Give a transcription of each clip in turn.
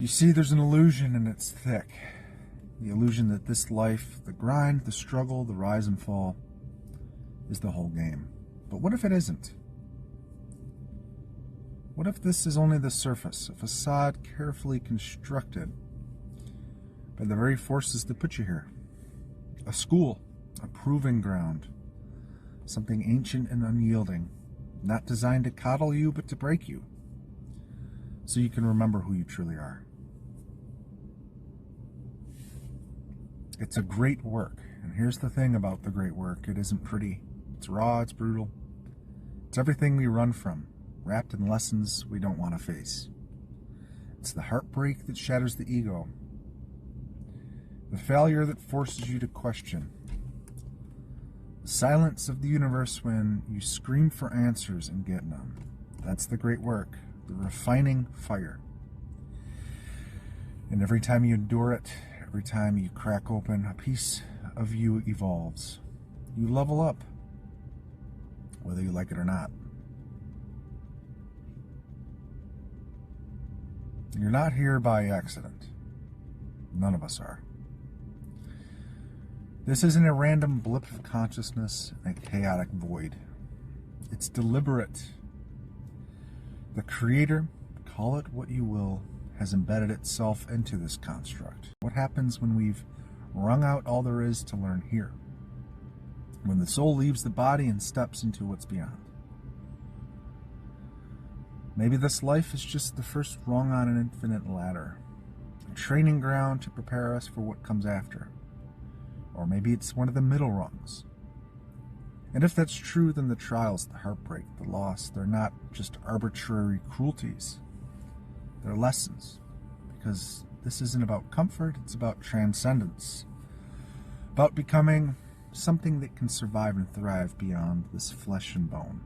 You see, there's an illusion and it's thick. The illusion that this life, the grind, the struggle, the rise and fall, is the whole game. But what if it isn't? What if this is only the surface, a facade carefully constructed by the very forces that put you here? A school, a proving ground, something ancient and unyielding, not designed to coddle you but to break you, so you can remember who you truly are. It's a great work, and here's the thing about the great work: it isn't pretty. It's raw, it's brutal. It's everything we run from, wrapped in lessons we don't want to face. It's the heartbreak that shatters the ego, the failure that forces you to question, the silence of the universe when you scream for answers and get none. That's the great work, the refining fire. And every time you endure it, every time you crack open, a piece of you evolves. You level up, whether you like it or not. You're not here by accident. None of us are. This isn't a random blip of consciousness in a chaotic void. It's deliberate. The Creator, call it what you will, has embedded itself into this construct. What happens when we've wrung out all there is to learn here? When the soul leaves the body and steps into what's beyond? Maybe this life is just the first rung on an infinite ladder, a training ground to prepare us for what comes after. Or maybe it's one of the middle rungs. And if that's true, then the trials, the heartbreak, the loss, they're not just arbitrary cruelties. They're lessons. Because this isn't about comfort, it's about transcendence. About becoming something that can survive and thrive beyond this flesh and bone.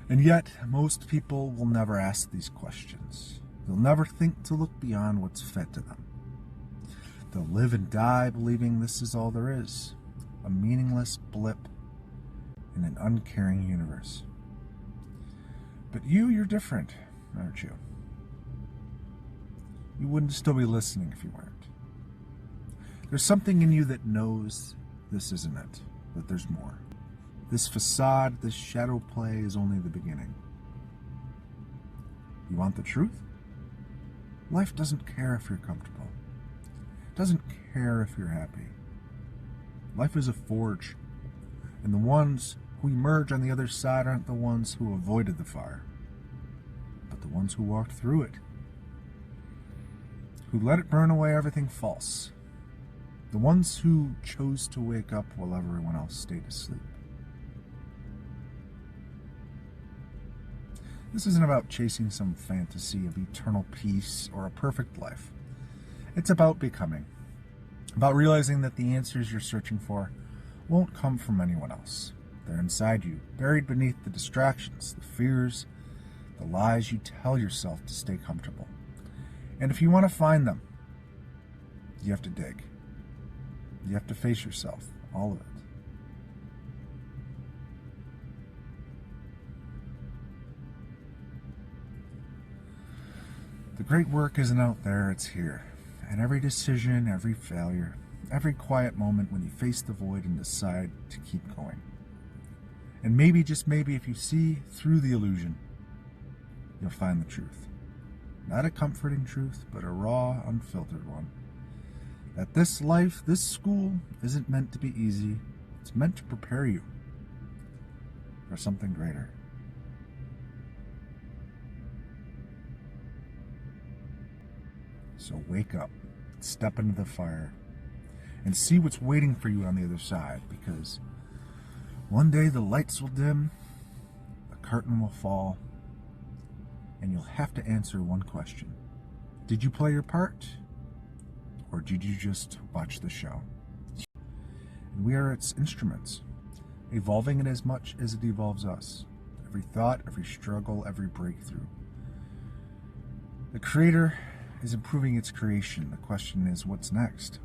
And yet, most people will never ask these questions. They'll never think to look beyond what's fed to them. They'll live and die believing this is all there is, a meaningless blip in an uncaring universe. But you're different, aren't you? You wouldn't still be listening if you weren't. There's something in you that knows this isn't it, that there's more. This facade, this shadow play is only the beginning. You want the truth? Life doesn't care if you're comfortable. It doesn't care if you're happy. Life is a forge, and the ones who emerge on the other side aren't the ones who avoided the fire, but the ones who walked through it, who let it burn away everything false, the ones who chose to wake up while everyone else stayed asleep. This isn't about chasing some fantasy of eternal peace or a perfect life. It's about becoming, about realizing that the answers you're searching for won't come from anyone else. They're inside you, buried beneath the distractions, the fears, the lies you tell yourself to stay comfortable. And if you want to find them, you have to dig. You have to face yourself, all of it. The great work isn't out there, it's here. And every decision, every failure, every quiet moment when you face the void and decide to keep going. And maybe, just maybe, if you see through the illusion, you'll find the truth. Not a comforting truth, but a raw, unfiltered one. That this life, this school, isn't meant to be easy. It's meant to prepare you for something greater. So wake up, step into the fire, and see what's waiting for you on the other side, because one day the lights will dim, the curtain will fall, and you'll have to answer one question. Did you play your part, or did you just watch the show? And we are its instruments, evolving it as much as it evolves us. Every thought, every struggle, every breakthrough. The Creator is improving its creation. The question is, what's next?